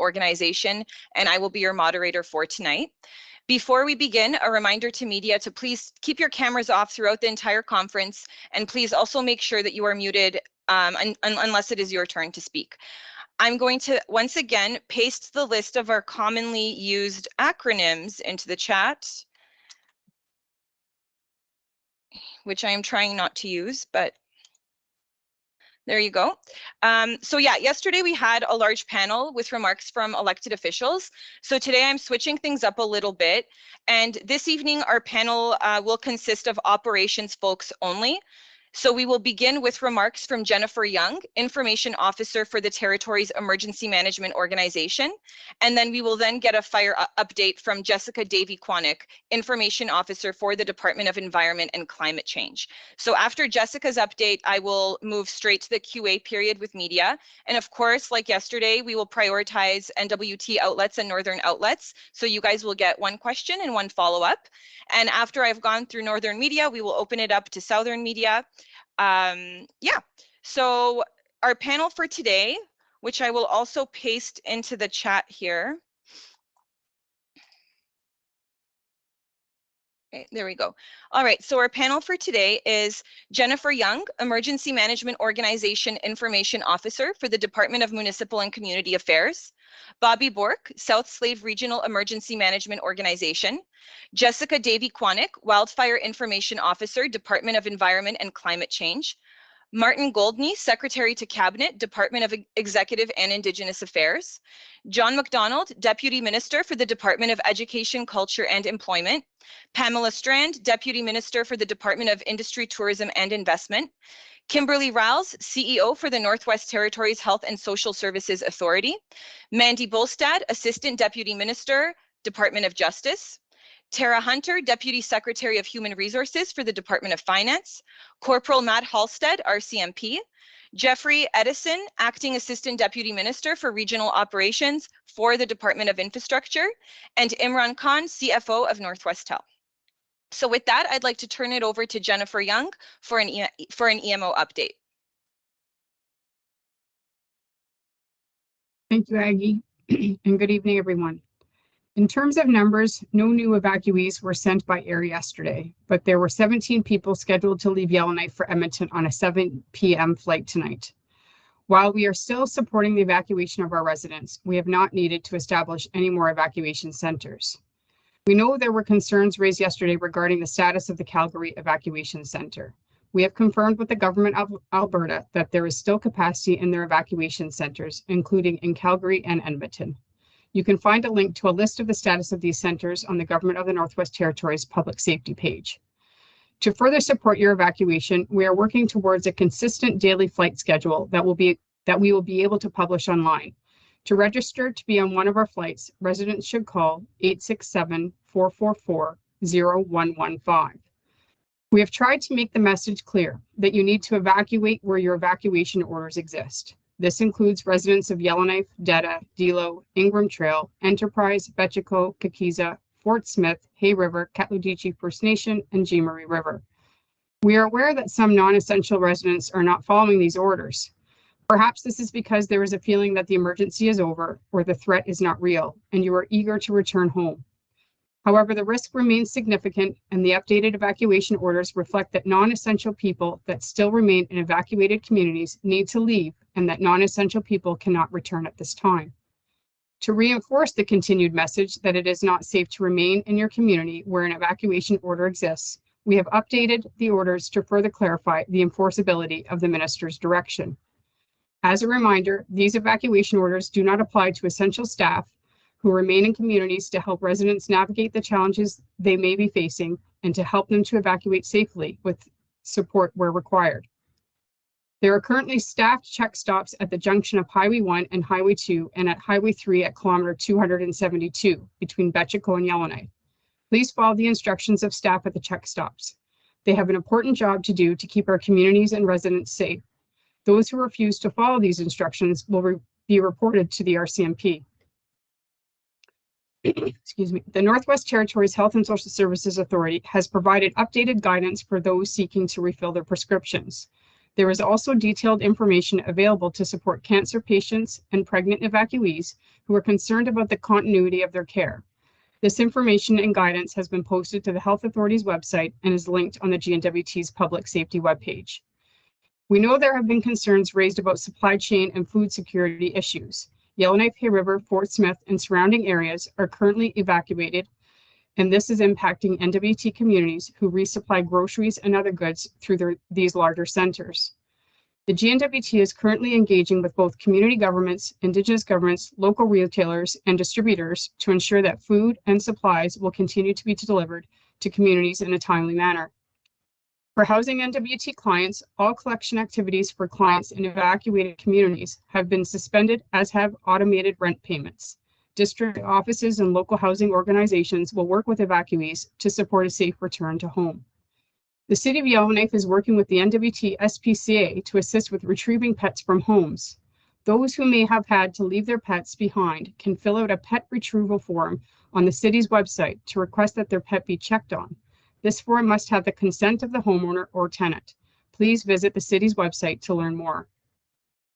organization, and I will be your moderator for tonight. Before we begin, a reminder to media to please keep your cameras off throughout the entire conference, and please also make sure that you are muted unless it is your turn to speak. I'm going to once again paste the list of our commonly used acronyms into the chat, which I am trying not to use, but there you go. So yeah, yesterday we had a large panel with remarks from elected officials. So today I'm switching things up a little bit. And this evening, our panel will consist of operations folks only. So we will begin with remarks from Jennifer Young, Information Officer for the Territory's Emergency Management Organization. And then we will then get a fire update from Jessica Davy-Quantick, Information Officer for the Department of Environment and Climate Change. So after Jessica's update, I will move straight to the QA period with media. And of course, like yesterday, we will prioritize N.W.T outlets and Northern outlets. So you guys will get one question and one follow-up. And after I've gone through Northern media, we will open it up to Southern media. Yeah, so our panel for today, which I will also paste into the chat here. Okay, there we go. All right, so our panel for today is Jennifer Young, Emergency Management Organization Information Officer for the Department of Municipal and Community Affairs, Bobby Bork, South Slave Regional Emergency Management Organization, Jessica Davy-Quantick, Wildfire Information Officer, Department of Environment and Climate Change, Martin Goldney, Secretary to Cabinet, Department of Executive and Indigenous Affairs, John MacDonald, Deputy Minister for the Department of Education, Culture and Employment, Pamela Strand, Deputy Minister for the Department of Industry, Tourism and Investment, Kimberly Rowles, CEO for the Northwest Territories Health and Social Services Authority, Mandy Bolstad, Assistant Deputy Minister, Department of Justice, Tara Hunter, Deputy Secretary of Human Resources for the Department of Finance, Corporal Matt Halstead, RCMP, Jeffrey Edison, Acting Assistant Deputy Minister for Regional Operations for the Department of Infrastructure, and Imran Khan, CFO of Northwest Tel. So with that, I'd like to turn it over to Jennifer Young for an EMO update. Thank you, Aggie, and good evening, everyone. In terms of numbers, no new evacuees were sent by air yesterday, but there were 17 people scheduled to leave Yellowknife for Edmonton on a 7 p.m. flight tonight. While we are still supporting the evacuation of our residents, we have not needed to establish any more evacuation centers. We know there were concerns raised yesterday regarding the status of the Calgary Evacuation Center. We have confirmed with the Government of Alberta that there is still capacity in their evacuation centers, including in Calgary and Edmonton. You can find a link to a list of the status of these centers on the Government of the Northwest Territories public safety page. To further support your evacuation, we are working towards a consistent daily flight schedule that we will be able to publish online. To register to be on one of our flights, residents should call 867-444-0115. We have tried to make the message clear that you need to evacuate where your evacuation orders exist. This includes residents of Yellowknife, Detta, Delo, Ingram Trail, Enterprise, Betchico, Kakiza, Fort Smith, Hay River, Katludichi First Nation, and Jean Marie River. We are aware that some non-essential residents are not following these orders. Perhaps this is because there is a feeling that the emergency is over or the threat is not real, and you are eager to return home. However, the risk remains significant, and the updated evacuation orders reflect that non-essential people that still remain in evacuated communities need to leave, and that non-essential people cannot return at this time. To reinforce the continued message that it is not safe to remain in your community where an evacuation order exists, we have updated the orders to further clarify the enforceability of the minister's direction. As a reminder, these evacuation orders do not apply to essential staff who remain in communities to help residents navigate the challenges they may be facing and to help them to evacuate safely with support where required. There are currently staffed check stops at the junction of Highway 1 and Highway 2 and at Highway 3 at kilometer 272 between Betchico and Yellowknife. Please follow the instructions of staff at the check stops. They have an important job to do to keep our communities and residents safe. Those who refuse to follow these instructions will be reported to the RCMP. Excuse me. The Northwest Territories Health and Social Services Authority has provided updated guidance for those seeking to refill their prescriptions. There is also detailed information available to support cancer patients and pregnant evacuees who are concerned about the continuity of their care. This information and guidance has been posted to the Health Authority's website and is linked on the N.W.T's public safety webpage. We know there have been concerns raised about supply chain and food security issues. Yellowknife, Hay River, Fort Smith, and surrounding areas are currently evacuated, and this is impacting N.W.T communities who resupply groceries and other goods through these larger centers. The N.W.T is currently engaging with both community governments, Indigenous governments, local retailers, and distributors to ensure that food and supplies will continue to be delivered to communities in a timely manner. For housing N.W.T clients, all collection activities for clients in evacuated communities have been suspended, as have automated rent payments. District offices and local housing organizations will work with evacuees to support a safe return to home. The City of Yellowknife is working with the N.W.T SPCA to assist with retrieving pets from homes. Those who may have had to leave their pets behind can fill out a pet retrieval form on the city's website to request that their pet be checked on. This form must have the consent of the homeowner or tenant. Please visit the city's website to learn more.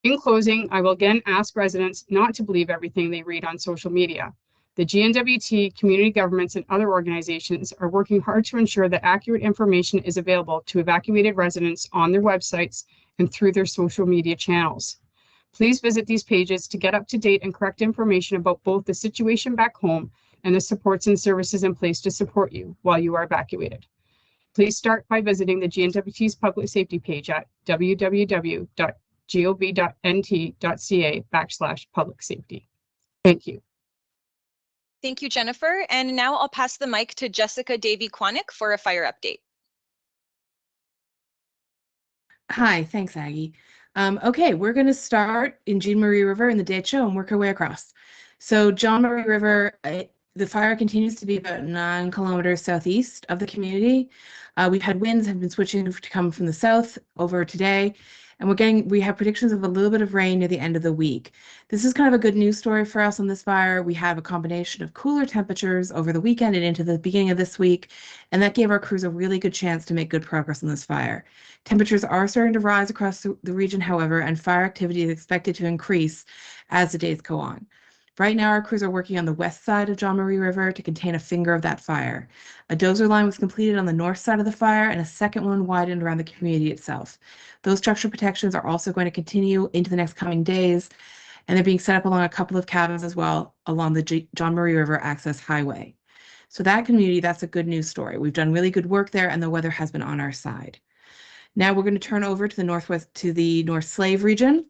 In closing, I will again ask residents not to believe everything they read on social media. The N.W.T, community governments, and other organizations are working hard to ensure that accurate information is available to evacuated residents on their websites and through their social media channels. Please visit these pages to get up to date and correct information about both the situation back home and the supports and services in place to support you while you are evacuated. Please start by visiting the N.W.T's public safety page at www.gov.nt.ca/public safety. Thank you. Thank you, Jennifer. And now I'll pass the mic to Jessica Davy-Quanick for a fire update. Hi, thanks, Aggie. Okay, we're going to start in Jean Marie River in the Decho and work our way across. So Jean Marie River, the fire continues to be about 9 kilometers southeast of the community. We've had winds have been switching to come from the south over today, and we have predictions of a little bit of rain near the end of the week. This is kind of a good news story for us on this fire. We have a combination of cooler temperatures over the weekend and into the beginning of this week, and that gave our crews a really good chance to make good progress on this fire. Temperatures are starting to rise across the region, however, and fire activity is expected to increase as the days go on. Right now, our crews are working on the west side of Jean Marie River to contain a finger of that fire. A dozer line was completed on the north side of the fire, and a second one widened around the community itself. Those structural protections are also going to continue into the next coming days, and they're being set up along a couple of cabins as well along the Jean Marie River Access Highway. So that community, that's a good news story. We've done really good work there, and the weather has been on our side. Now we're going to turn over to the northwest, to the North Slave region,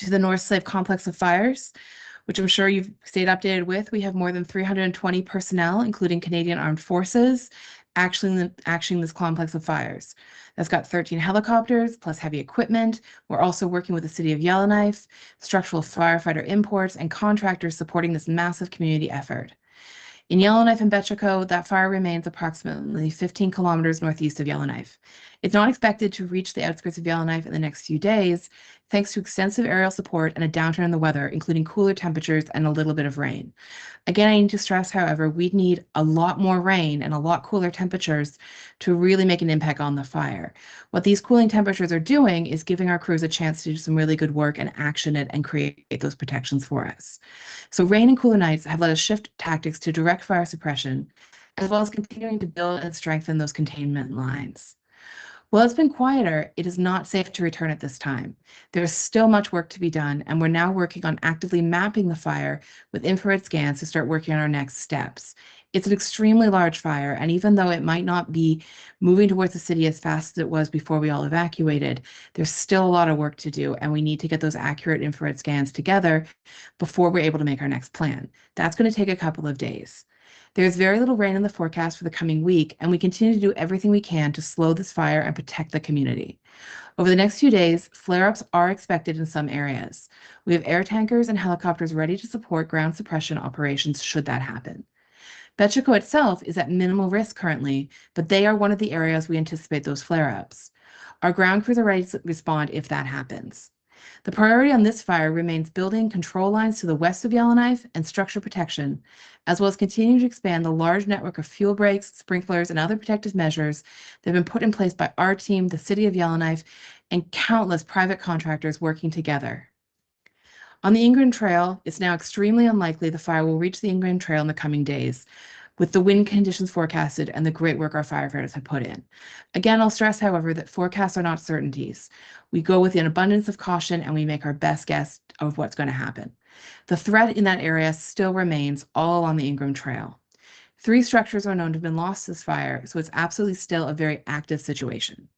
to the North Slave complex of fires, which I'm sure you've stayed updated with. We have more than 320 personnel, including Canadian Armed Forces, actioning this complex of fires. That's got 13 helicopters plus heavy equipment. We're also working with the City of Yellowknife, structural firefighter imports, and contractors supporting this massive community effort. In Yellowknife and Betchaco, that fire remains approximately 15 kilometers northeast of Yellowknife. It's not expected to reach the outskirts of Yellowknife in the next few days, thanks to extensive aerial support and a downturn in the weather, including cooler temperatures and a little bit of rain. Again, I need to stress, however, we'd need a lot more rain and a lot cooler temperatures to really make an impact on the fire. What these cooling temperatures are doing is giving our crews a chance to do some really good work and action it and create those protections for us. So rain and cooler nights have let us shift tactics to direct fire suppression, as well as continuing to build and strengthen those containment lines. While it's been quieter, it is not safe to return at this time. There is still much work to be done, and we're now working on actively mapping the fire with infrared scans to start working on our next steps. It's an extremely large fire, and even though it might not be moving towards the city as fast as it was before we all evacuated, there's still a lot of work to do, and we need to get those accurate infrared scans together before we're able to make our next plan. That's going to take a couple of days. There's very little rain in the forecast for the coming week, and we continue to do everything we can to slow this fire and protect the community. Over the next few days, flare-ups are expected in some areas. We have air tankers and helicopters ready to support ground suppression operations should that happen. Betchaco itself is at minimal risk currently, but they are one of the areas we anticipate those flare-ups. Our ground crews are ready to respond if that happens. The priority on this fire remains building control lines to the west of Yellowknife and structure protection, as well as continuing to expand the large network of fuel breaks, sprinklers, and other protective measures that have been put in place by our team, the City of Yellowknife, and countless private contractors working together. On the Ingram Trail, it's now extremely unlikely the fire will reach the Ingram Trail in the coming days, with the wind conditions forecasted and the great work our firefighters have put in. Again, I'll stress, however, that forecasts are not certainties. We go with an abundance of caution and we make our best guess of what's going to happen. The threat in that area still remains all along the Ingram Trail. 3 structures are known to have been lost to this fire, so it's absolutely still a very active situation.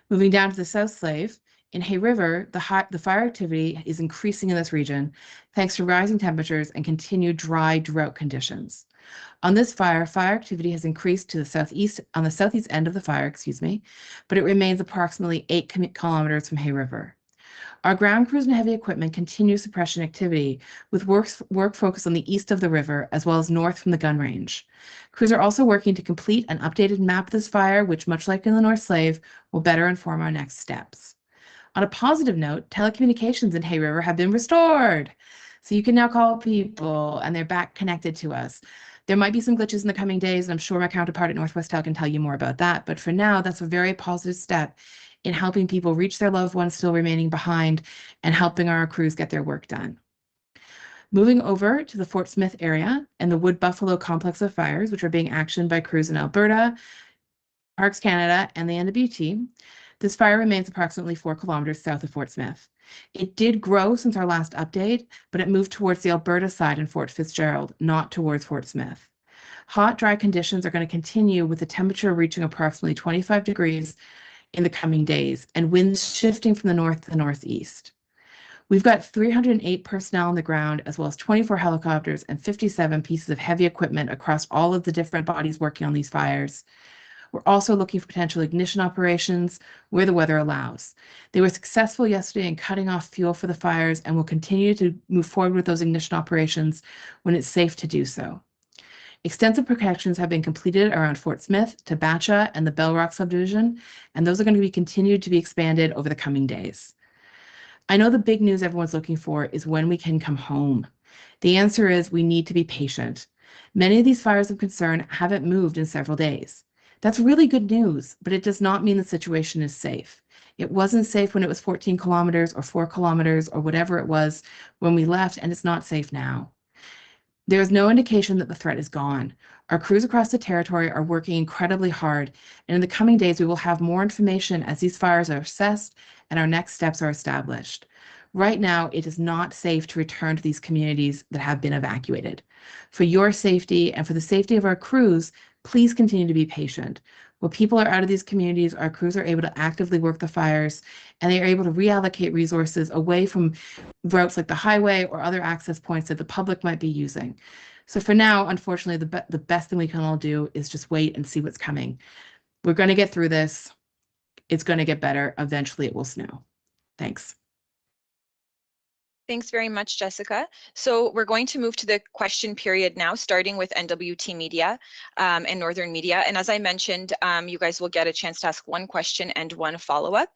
Moving down to the South Slave, in Hay River, the fire activity is increasing in this region thanks to rising temperatures and continued dry drought conditions. On this fire activity has increased to the southeast, on the southeast end of the fire, but it remains approximately 8 kilometers from Hay River. Our ground crews and heavy equipment continue suppression activity with work focused on the east of the river as well as north from the gun range. Crews are also working to complete an updated map of this fire, which, much like in the North Slave, will better inform our next steps. On a positive note, telecommunications in Hay River have been restored. So you can now call people and they're back connected to us. There might be some glitches in the coming days, and I'm sure my counterpart at Northwest Tel can tell you more about that. But for now, that's a very positive step in helping people reach their loved ones still remaining behind and helping our crews get their work done. Moving over to the Fort Smith area and the Wood Buffalo complex of fires, which are being actioned by crews in Alberta, Parks Canada, and the N.W.T, this fire remains approximately 4 kilometers south of Fort Smith. It did grow since our last update, but it moved towards the Alberta side in Fort Fitzgerald, not towards Fort Smith. Hot, dry conditions are going to continue with the temperature reaching approximately 25 degrees in the coming days and winds shifting from the north to the northeast. We've got 308 personnel on the ground, as well as 24 helicopters and 57 pieces of heavy equipment across all of the different bodies working on these fires. We're also looking for potential ignition operations where the weather allows. They were successful yesterday in cutting off fuel for the fires and will continue to move forward with those ignition operations when it's safe to do so. Extensive protections have been completed around Fort Smith, Tabacha, and the Bell Rock subdivision, and those are going to be continued to be expanded over the coming days. I know the big news everyone's looking for is when we can come home. The answer is we need to be patient. Many of these fires of concern haven't moved in several days. That's really good news, but it does not mean the situation is safe. It wasn't safe when it was 14 kilometers or 4 kilometers or whatever it was when we left, and it's not safe now. There is no indication that the threat is gone. Our crews across the territory are working incredibly hard, and in the coming days, we will have more information as these fires are assessed and our next steps are established. Right now, it is not safe to return to these communities that have been evacuated. For your safety and for the safety of our crews, please continue to be patient. While people are out of these communities, our crews are able to actively work the fires, and they are able to reallocate resources away from routes like the highway or other access points that the public might be using. So for now, unfortunately, the best thing we can all do is just wait and see what's coming. We're going to get through this. It's going to get better. Eventually, it will snow. Thanks. Thanks very much, Jessica. So we're going to move to the question period now, starting with N.W.T Media and Northern Media. And as I mentioned, you guys will get a chance to ask one question and one follow-up.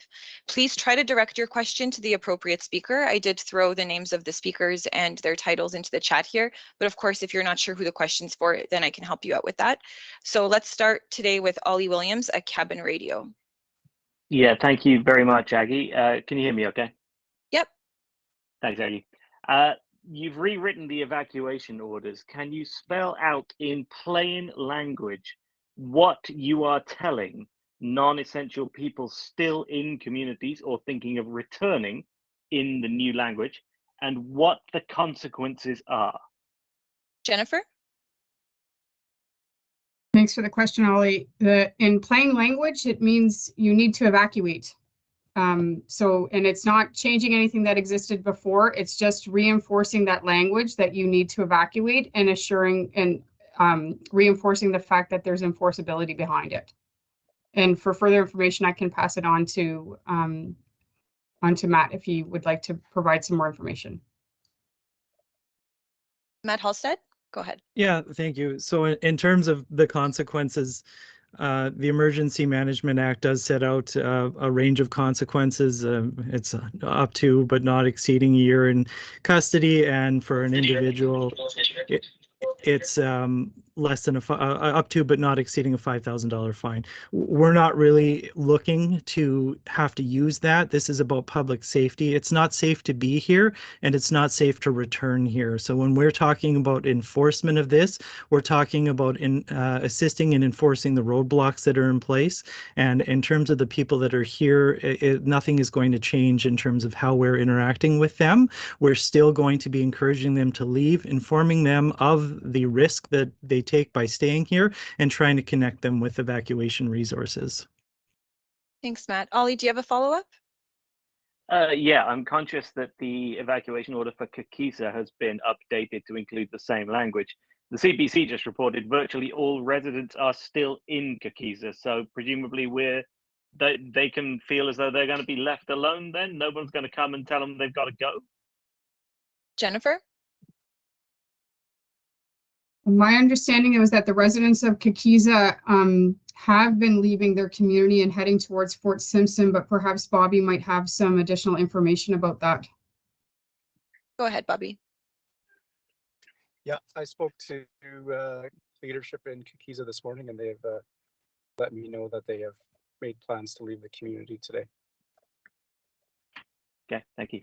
Please try to direct your question to the appropriate speaker. I did throw the names of the speakers and their titles into the chat here. But of course, if you're not sure who the question's for, then I can help you out with that. So let's start today with Ollie Williams at Cabin Radio. Yeah, thank you very much, Aggie. Can you hear me okay? Yep. Thanks, Aggie. You've rewritten the evacuation orders. Can you spell out in plain language what you are telling non-essential people still in communities or thinking of returning in the new language, and what the consequences are? Jennifer? Thanks for the question, Ollie. In plain language, it means you need to evacuate. And it's not changing anything that existed before. It's just reinforcing that language that you need to evacuate and assuring and reinforcing the fact that there's enforceability behind it. And for further information, I can pass it on to Matt if he would like to provide some more information. Matt Halstead, go ahead. Yeah, thank you. So in terms of the consequences, The Emergency Management Act does set out a range of consequences. It's up to but not exceeding a year in custody, and for an individual, it's less than up to but not exceeding a $5,000 fine. We're not really looking to have to use that. This is about public safety. It's not safe to be here, and it's not safe to return here. So when we're talking about enforcement of this, we're talking about assisting in enforcing the roadblocks that are in place. And in terms of the people that are here, nothing is going to change in terms of how we're interacting with them. We're still going to be encouraging them to leave, informing them of the risk that they take by staying here, and trying to connect them with evacuation resources. Thanks, Matt. Ollie, do you have a follow-up? Yeah, I'm conscious that the evacuation order for Kakisa has been updated to include the same language. The CBC just reported virtually all residents are still in Kakisa, so presumably they can feel as though they're going to be left alone then? No one's going to come and tell them they've got to go? Jennifer? My understanding was that the residents of Kakisa have been leaving their community and heading towards Fort Simpson, but perhaps Bobby might have some additional information about that. Go ahead, Bobby. Yeah, I spoke to leadership in Kakisa this morning, and they have let me know that they have made plans to leave the community today. Okay, thank you.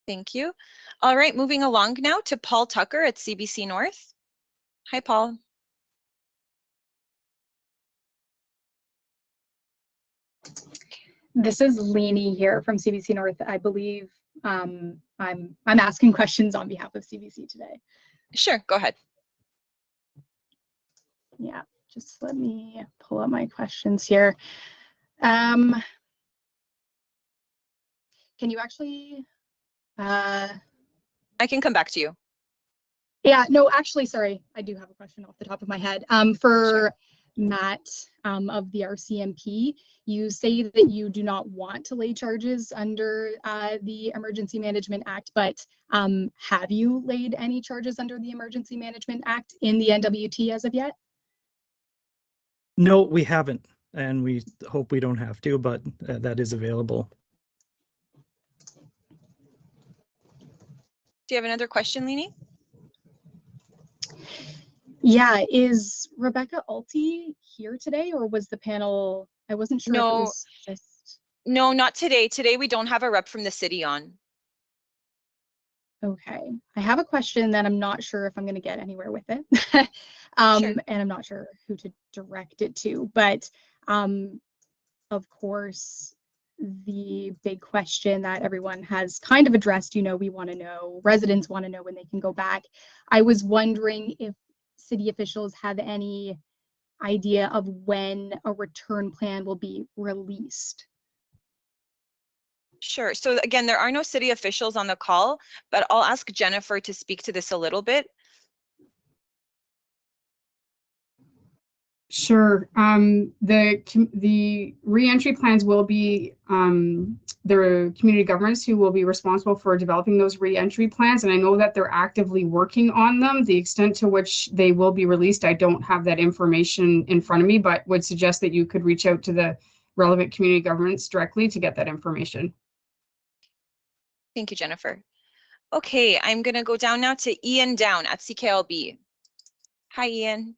Thank you. All right, moving along now to Paul Tucker at CBC North. Hi, Paul. This is Lainey here from CBC North. I believe I'm asking questions on behalf of CBC today. Sure, go ahead. Yeah, just let me pull up my questions here. Can you actually? I can come back to you. Yeah, no, actually, sorry, I do have a question off the top of my head. For Matt of the RCMP, you say that you do not want to lay charges under the Emergency Management Act, but have you laid any charges under the Emergency Management Act in the N.W.T as of yet? No, we haven't, and we hope we don't have to, but that is available. Do you have another question, Lainey? Yeah, is Rebecca Alty here today, or was the panel? I wasn't sure if it was just. No, not today. Today we don't have a rep from the city on. Okay, I have a question that I'm not sure if I'm going to get anywhere with it, Sure. and I'm not sure who to direct it to, but of course, the big question that everyone has kind of addressed, we want to know, residents want to know when they can go back. I was wondering if city officials have any idea of when a return plan will be released. Sure. So again, there are no city officials on the call, but I'll ask Jennifer to speak to this a little bit. Sure. The re-entry plans will be the community governments who will be responsible for developing those re-entry plans, and I know that they're actively working on them. The extent to which they will be released, I don't have that information in front of me, but would suggest that you could reach out to the relevant community governments directly to get that information. Thank you, Jennifer. Okay, I'm going to go down now to Ian Down at CKLB. Hi, Ian.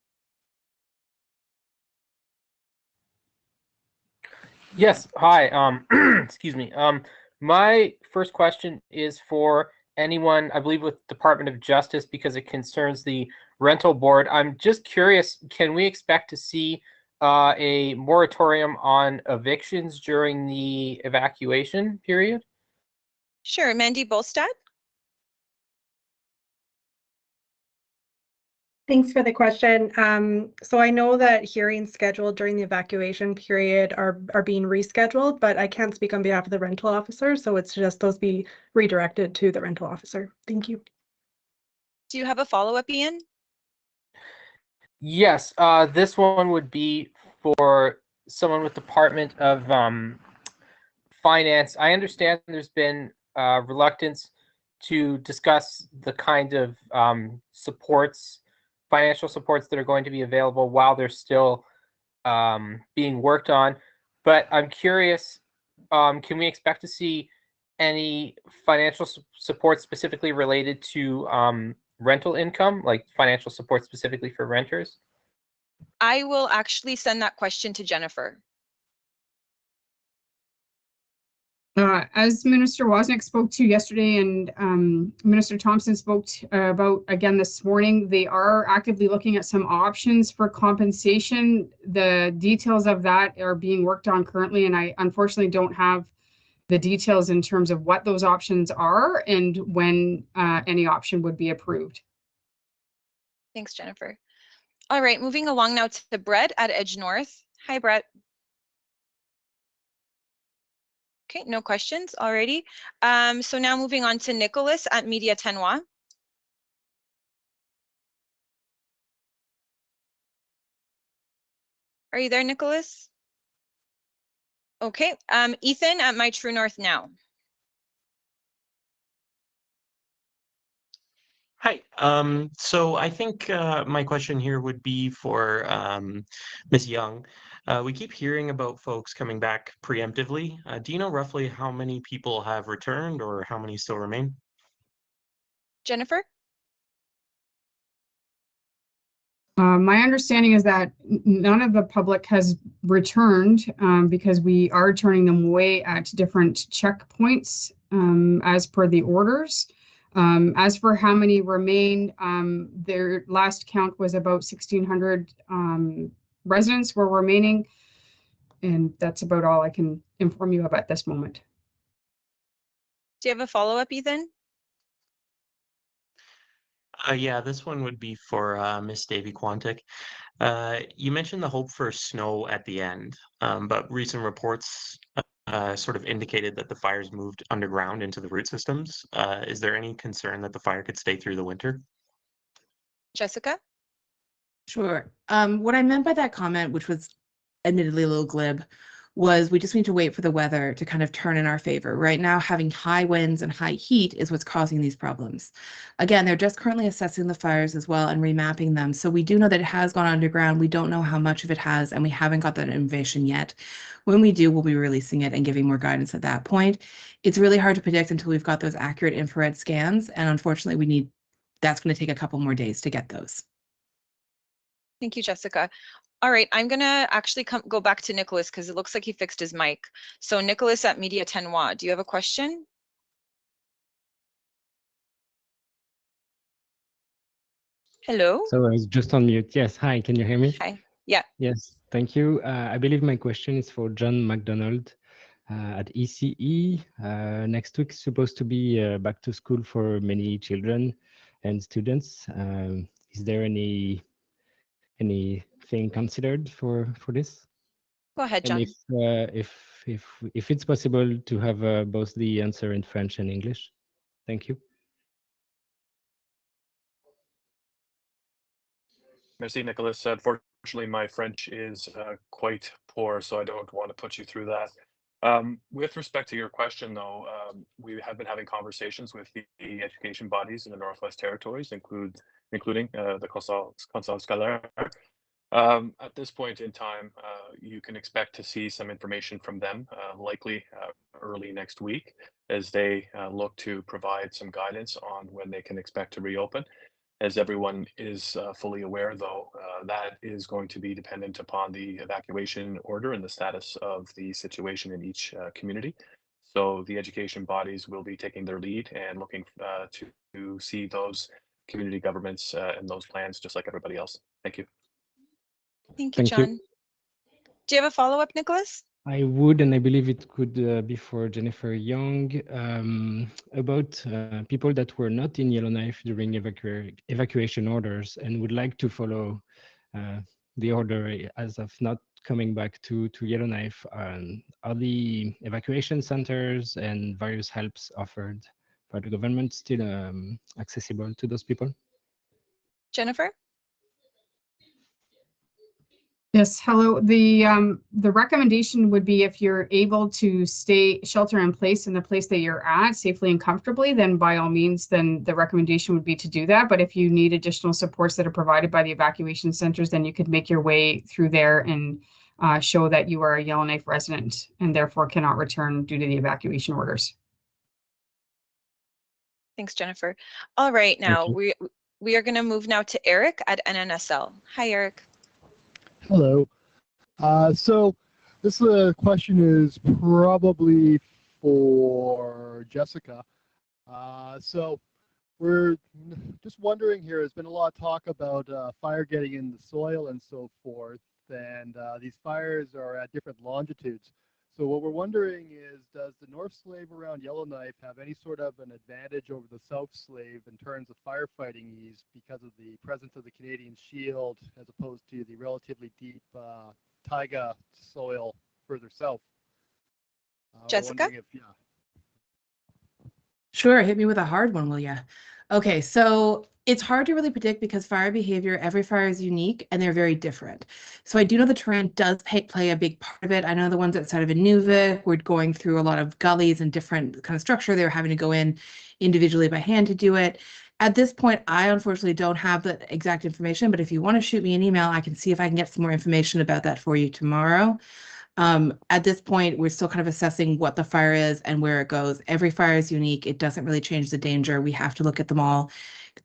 Yes, hi. Excuse me. My first question is for anyone, I believe, with Department of Justice, because it concerns the rental board. I'm just curious, can we expect to see a moratorium on evictions during the evacuation period? Sure, Mandy Bolstad. Thanks for the question. So I know that hearings scheduled during the evacuation period are being rescheduled, but I can't speak on behalf of the rental officer, so it's just those be redirected to the rental officer. Thank you. Do you have a follow-up, Ian? Yes, this one would be for someone with Department of Finance. I understand there's been reluctance to discuss the kind of supports, financial supports that are going to be available while there's still being worked on. But I'm curious, can we expect to see any financial support specifically related to rental income, like financial support specifically for renters? I will actually send that question to Jennifer. As Minister Wozniak spoke to yesterday and Minister Thompson spoke about again this morning, they are actively looking at some options for compensation. The details of that are being worked on currently, and I unfortunately don't have the details in terms of what those options are and when any option would be approved. Thanks, Jennifer. All right, moving along now to Brett at Edge North. Hi, Brett. Okay, no questions already. So now moving on to Nicholas at Media N.W.T. Are you there, Nicholas? Okay, Ethan at My True North Now. Hi. So I think my question here would be for Ms. Young. We keep hearing about folks coming back preemptively. Do you know roughly how many people have returned or how many still remain? Jennifer? My understanding is that none of the public has returned because we are turning them away at different checkpoints as per the orders. As for how many remain, their last count was about 1,600 residents were remaining, and that's about all I can inform you about at this moment. Do you have a follow-up, Ethan? Yeah, this one would be for Miss Davy Quantic. You mentioned the hope for snow at the end, but recent reports sort of indicated that the fires moved underground into the root systems. Is there any concern that the fire could stay through the winter? Jessica? Sure. What I meant by that comment, which was admittedly a little glib, was we just need to wait for the weather to kind of turn in our favor. Right now, having high winds and high heat is what's causing these problems. Again, they're just currently assessing the fires as well and remapping them. So we do know that it has gone underground. We don't know how much of it has, and we haven't got that information yet. When we do, we'll be releasing it and giving more guidance at that point. It's really hard to predict until we've got those accurate infrared scans. And unfortunately, that's going to take a couple more days to get those. Thank you, Jessica. All right, I'm gonna actually go back to Nicholas because it looks like he fixed his mic. So Nicholas at Media N.W.T, do you have a question? Hello? So I was just on mute. Yes, hi, can you hear me? Hi. Yeah. Yes, thank you. I believe my question is for John McDonald at ECE. Next week is supposed to be back to school for many children and students. Is there anything considered for this? Go ahead, John. And if it's possible to have both the answer in French and English. Thank you. Merci, Nicholas. Unfortunately, my French is quite poor, so I don't want to put you through that. With respect to your question, though, we have been having conversations with the education bodies in the Northwest Territories, including the Conseil Scolaire. At this point in time, you can expect to see some information from them, likely early next week, as they look to provide some guidance on when they can expect to reopen. As everyone is fully aware, though, that is going to be dependent upon the evacuation order and the status of the situation in each community. So the education bodies will be taking their lead and looking to see those community governments and those plans just like everybody else. Thank you. Thank you, John. Do you have a follow-up, Nicholas? I would, and I believe it could be for Jennifer Young, about people that were not in Yellowknife during evacuation orders and would like to follow the order as of not coming back to Yellowknife. Are the evacuation centers and various helps offered by the government still accessible to those people? Jennifer? Yes, hello. The recommendation would be if you're able to stay shelter in place in the place that you're at safely and comfortably, then by all means, then the recommendation would be to do that. But if you need additional supports that are provided by the evacuation centers, then you could make your way through there and show that you are a Yellowknife resident and therefore cannot return due to the evacuation orders. Thanks, Jennifer. All right, now you. we are going to move now to Eric at NNSL. Hi, Eric. Hello. So this question is probably for Jessica. So we're just wondering here, there's been a lot of talk about fire getting in the soil and so forth, and these fires are at different longitudes. So what we're wondering is, does the North Slave around Yellowknife have any sort of an advantage over the South Slave in terms of firefighting ease because of the presence of the Canadian Shield as opposed to the relatively deep taiga soil further south? Jessica? Sure, hit me with a hard one, will ya? Okay, so it's hard to really predict because fire behavior, every fire is unique and they're very different. So I do know the terrain does play a big part of it. I know the ones outside of Inuvik were going through a lot of gullies and different kind of structure. They were having to go in individually by hand to do it. At this point, I unfortunately don't have the exact information, but if you want to shoot me an email, I can see if I can get some more information about that for you tomorrow. At this point, we're still kind of assessing what the fire is and where it goes. Every fire is unique. It doesn't really change the danger. We have to look at them all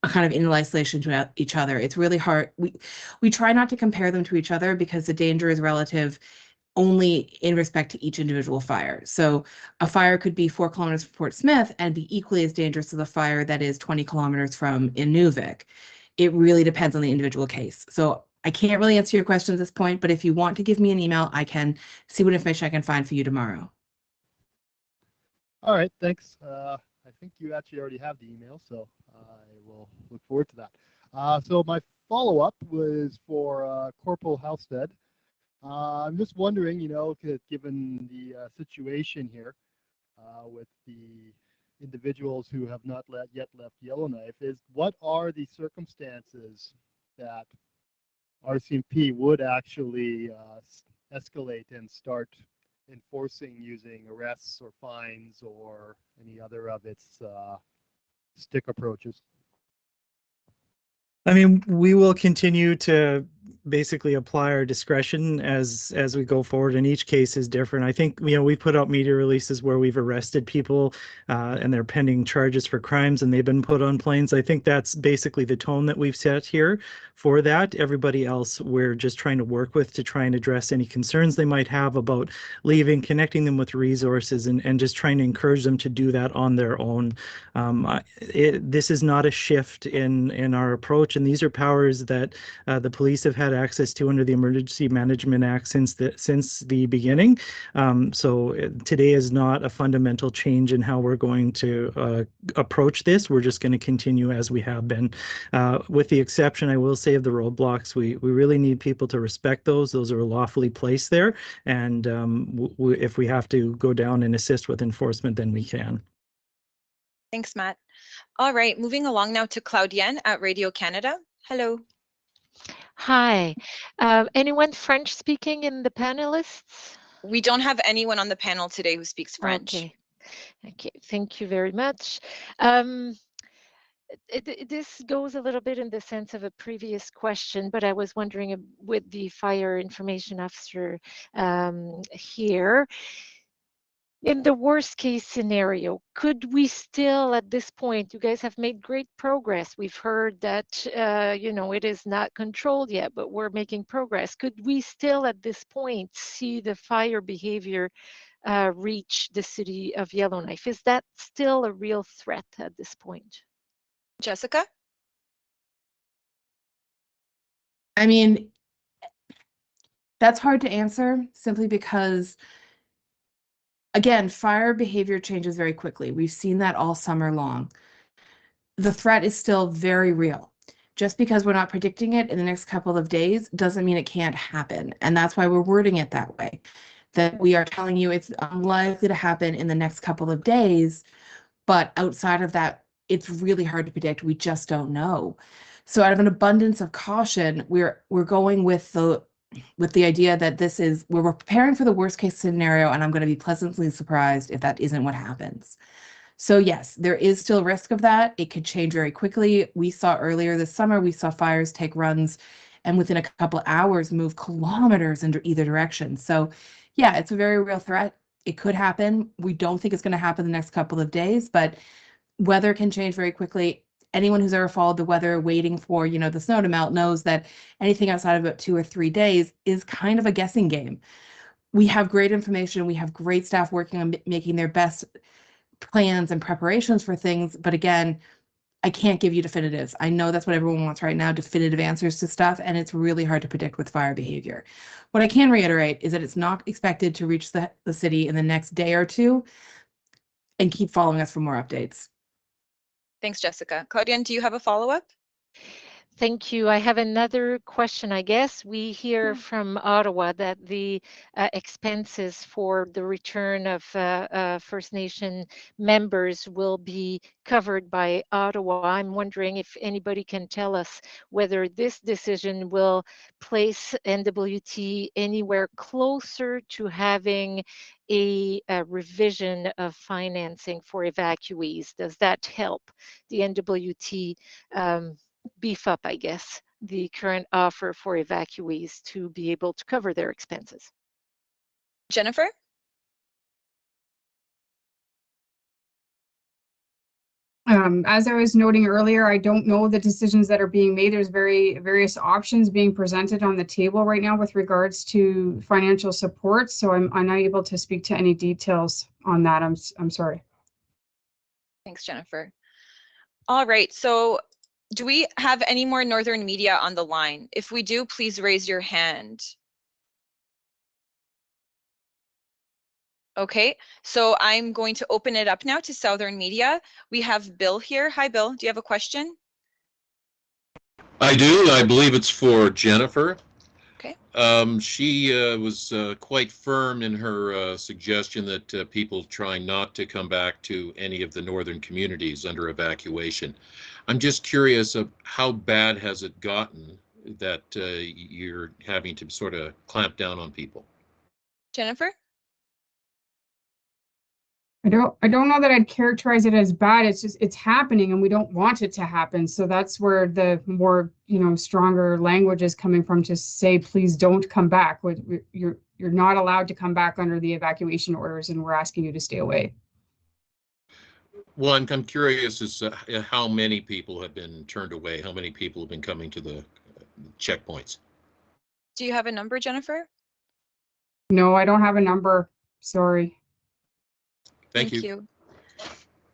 kind of in isolation to each other. It's really hard. We try not to compare them to each other because the danger is relative only in respect to each individual fire. So a fire could be 4 kilometers from Fort Smith and be equally as dangerous as a fire that is 20 kilometers from Inuvik. It really depends on the individual case. So I can't really answer your question at this point, but if you want to give me an email, I can see what information I can find for you tomorrow. All right, thanks. I think you actually already have the email, so I will look forward to that. So my follow-up was for Corporal Halstead. I'm just wondering, you know, given the situation here with the individuals who have not yet left Yellowknife, is what are the circumstances that RCMP would actually escalate and start enforcing using arrests or fines or any other of its stick approaches? I mean, we will continue to basically apply our discretion as we go forward, and each case is different. I think, you know, we put out media releases where we've arrested people and they're pending charges for crimes and they've been put on planes. I think that's basically the tone that we've set here for that. Everybody else we're just trying to work with to try and address any concerns they might have about leaving, connecting them with resources, and just trying to encourage them to do that on their own. This is not a shift in our approach, and these are powers that the police have had access to under the Emergency Management Act since the beginning. So today is not a fundamental change in how we're going to approach this. We're just going to continue as we have been, with the exception, I will say, of the roadblocks. We really need people to respect those. Those are lawfully placed there, and if we have to go down and assist with enforcement, then we can. Thanks, Matt. All right, moving along now to Claudienne at Radio Canada. Hello. Hi. Anyone French speaking in the panelists? We don't have anyone on the panel today who speaks French. Okay, thank you very much. This goes a little bit in the sense of a previous question, but I was wondering with the fire information officer here, in the worst case scenario, could we still, at this point, you guys have made great progress. We've heard that, you know, it is not controlled yet, but we're making progress. Could we still, at this point, see the fire behavior reach the city of Yellowknife? Is that still a real threat at this point? Jessica? I mean, that's hard to answer simply because, again, fire behavior changes very quickly. We've seen that all summer long. The threat is still very real. Just because we're not predicting it in the next couple of days doesn't mean it can't happen. And that's why we're wording it that way, that we are telling you it's unlikely to happen in the next couple of days, but outside of that, it's really hard to predict. We just don't know. So out of an abundance of caution, we're going with the with the idea that we're preparing for the worst case scenario, and I'm going to be pleasantly surprised if that isn't what happens. So yes, there is still risk of that. It could change very quickly. We saw earlier this summer, we saw fires take runs and within a couple of hours move kilometers in either direction. So yeah, it's a very real threat. It could happen. We don't think it's going to happen the next couple of days, but weather can change very quickly. Anyone who's ever followed the weather waiting for, the snow to melt knows that anything outside of about 2 or 3 days is kind of a guessing game. We have great information. We have great staff working on making their best plans and preparations for things. But again, I can't give you definitives. I know that's what everyone wants right now, definitive answers to stuff, and it's really hard to predict with fire behavior. What I can reiterate is that it's not expected to reach the city in the next day or two, and keep following us for more updates. Thanks, Jessica. Claudian, do you have a follow-up? Thank you. I have another question, I guess. We hear from Ottawa that the expenses for the return of First Nation members will be covered by Ottawa. I'm wondering if anybody can tell us whether this decision will place N.W.T anywhere closer to having a revision of financing for evacuees. Does that help the N.W.T beef up, I guess, the current offer for evacuees to be able to cover their expenses? Jennifer? As I was noting earlier, I don't know the decisions that are being made. There's various options being presented on the table right now with regards to financial support. So I'm unable to speak to any details on that. I'm sorry. Thanks, Jennifer. All right, so do we have any more Northern media on the line? If we do, please raise your hand. Okay, so I'm going to open it up now to Southern media. We have Bill here. Hi, Bill. Do you have a question? I do. I believe it's for Jennifer. Okay. She was quite firm in her suggestion that people try not to come back to any of the northern communities under evacuation. I'm just curious of how bad has it gotten that you're having to sort of clamp down on people? Jennifer? I don't know that I'd characterize it as bad. It's just it's happening and we don't want it to happen. So that's where the more, stronger language is coming from to say, please don't come back. You're not allowed to come back under the evacuation orders and we're asking you to stay away. Well, I'm curious as to how many people have been turned away, how many people have been coming to the checkpoints. Do you have a number, Jennifer? No, I don't have a number. Sorry. Thank you.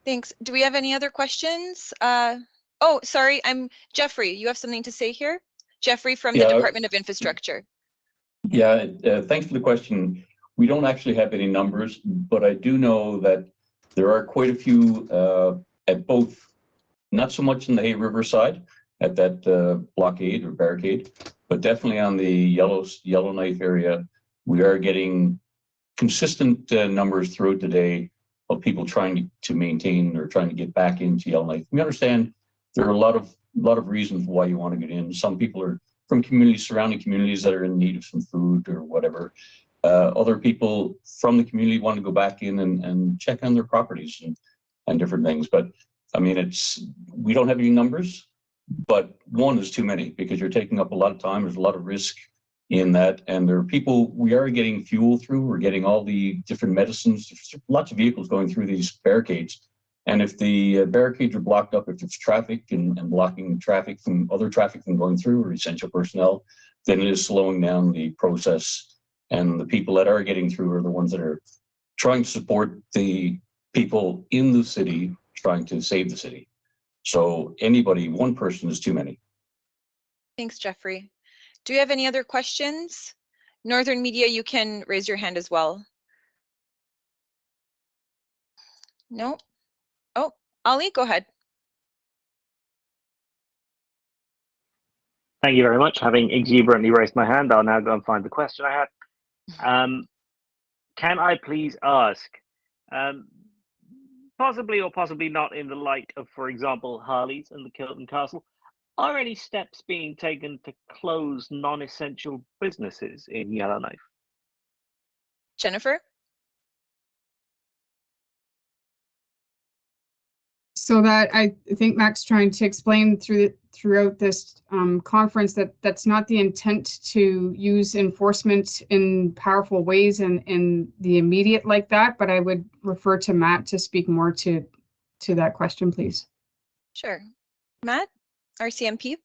Thanks. Do we have any other questions? Oh, sorry, I'm Jeffrey. You have something to say here? Jeffrey from the Department of Infrastructure. Yeah, thanks for the question. We don't actually have any numbers, but I do know that there are quite a few at both, not so much in the Hay River side, at that blockade or barricade, but definitely on the Yellowknife area. We are getting consistent numbers throughout the day of people trying to maintain or trying to get back into Yellowknife. We understand there are a lot of reasons why you want to get in. Some people are from surrounding communities that are in need of some food or whatever. Other people from the community want to go back in and check on their properties and different things. But I mean, we don't have any numbers, but one is too many because you're taking up a lot of time. There's a lot of risk in that, and there are people, we are getting fuel through, we're getting all the different medicines, there's lots of vehicles going through these barricades. And if the barricades are blocked up, if there's traffic and blocking traffic from other traffic from going through or essential personnel, then it is slowing down the process. And the people that are getting through are the ones that are trying to support the people in the city, trying to save the city. So one person is too many. Thanks, Jeffrey. Do you have any other questions? Northern media, you can raise your hand as well. No? Oh, Ali, go ahead. Thank you very much. Having exuberantly raised my hand, I'll now go and find the question I had. Can I please ask, possibly or possibly not in the light of, for example, Harley's and the Kilton Castle, Are any steps being taken to close non-essential businesses in Yellowknife? Jennifer? So that I think Mac's trying to explain throughout this conference that that's not the intent to use enforcement in powerful ways in the immediate like that, but I would refer to Matt to speak more to that question, please. Sure. Matt, RCMP?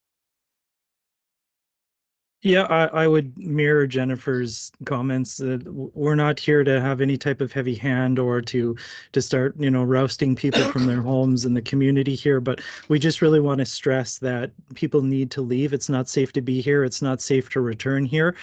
Yeah, I would mirror Jennifer's comments. We're not here to have any type of heavy hand or to start, rousting people from their homes in the community here. But we just really want to stress that people need to leave. It's not safe to be here. It's not safe to return here.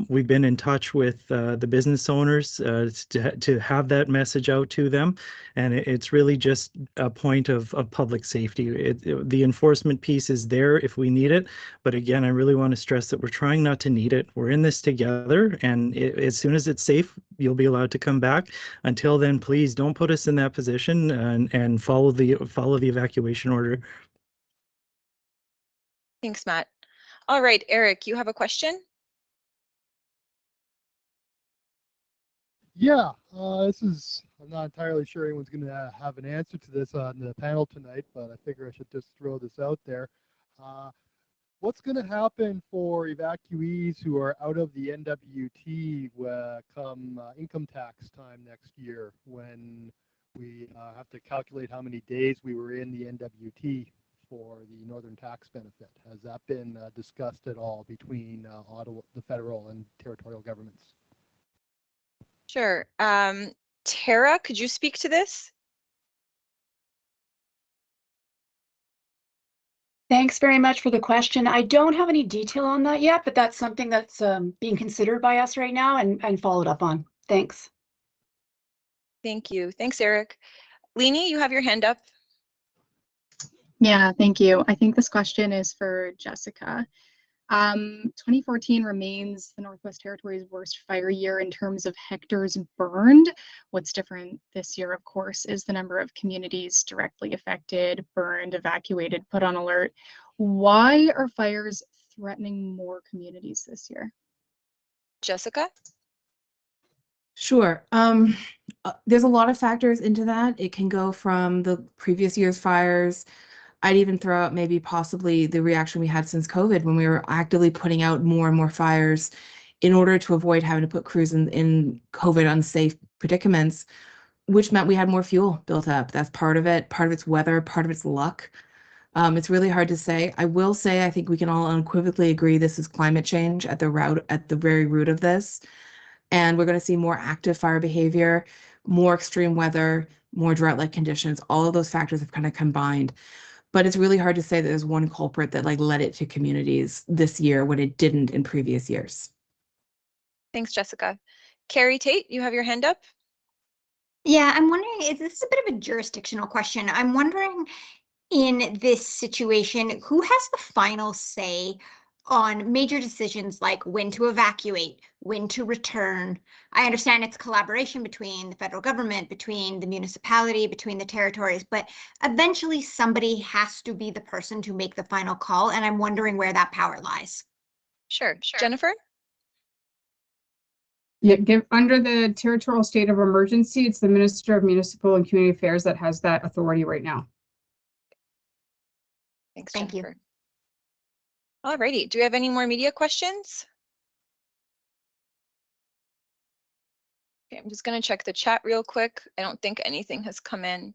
We've been in touch with the business owners to have that message out to them. And it's really just a point of public safety. The enforcement piece is there if we need it. But again, I really want to stress that we're trying not to need it. We're in this together, and as soon as it's safe, you'll be allowed to come back. Until then, please don't put us in that position and follow the evacuation order. Thanks, Matt. All right, Eric, you have a question? Yeah, I'm not entirely sure anyone's going to have an answer to this on the panel tonight, but I figure I should just throw this out there. What's going to happen for evacuees who are out of the N.W.T. come income tax time next year, when we have to calculate how many days we were in the N.W.T. for the Northern Tax benefit? Has that been discussed at all between Ottawa, the federal and territorial governments? Sure. Tara, could you speak to this? Thanks very much for the question. I don't have any detail on that yet, but that's something that's being considered by us right now and followed up on. Thanks. Thank you. Thanks, Eric. Leanie, you have your hand up. Yeah, thank you. I think this question is for Jessica. 2014 remains the Northwest Territory's worst fire year in terms of hectares burned. What's different this year, of course, is the number of communities directly affected, burned, evacuated, put on alert. Why are fires threatening more communities this year? Jessica? Sure. There's a lot of factors into that. It can go from the previous year's fires. I'd even throw out maybe possibly the reaction we had since COVID, when we were actively putting out more and more fires in order to avoid having to put crews in COVID unsafe predicaments, which meant we had more fuel built up. That's part of it. Part of it's weather, part of it's luck. It's really hard to say. I will say I think we can all unequivocally agree this is climate change at the very root of this. And we're going to see more active fire behavior, more extreme weather, more drought-like conditions. All of those factors have kind of combined. But it's really hard to say that there's one culprit that led it to communities this year when it didn't in previous years. Thanks, Jessica. Carrie Tate, you have your hand up. Yeah, I'm wondering, this is a bit of a jurisdictional question. I'm wondering, in this situation, who has the final say on major decisions like when to evacuate, when to return? I understand it's collaboration between the federal government, between the municipality, between the territories, but eventually somebody has to be the person to make the final call, and I'm wondering where that power lies. Sure. Jennifer? Yeah, under the territorial state of emergency, it's the Minister of Municipal and Community Affairs that has that authority right now. Thanks, Thank Jennifer. All righty. Do we have any more media questions? Okay, I'm just going to check the chat real quick. I don't think anything has come in.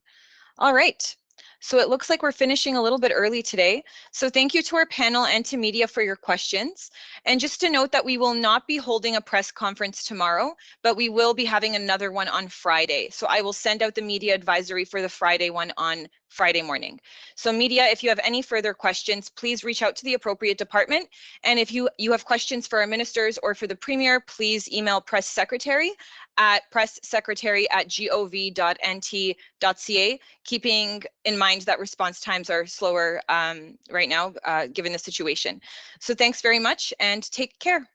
All right. So it looks like we're finishing a little bit early today. So thank you to our panel and to media for your questions. And just to note that we will not be holding a press conference tomorrow, but we will be having another one on Friday. So I will send out the media advisory for the Friday one on Friday morning. So media, if you have any further questions, please reach out to the appropriate department. And if you have questions for our ministers or for the Premier, please email press secretary at presssecretary@gov.nt.ca, keeping in mind that response times are slower right now, given the situation. So thanks very much and take care.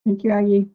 Thank you, Aggie.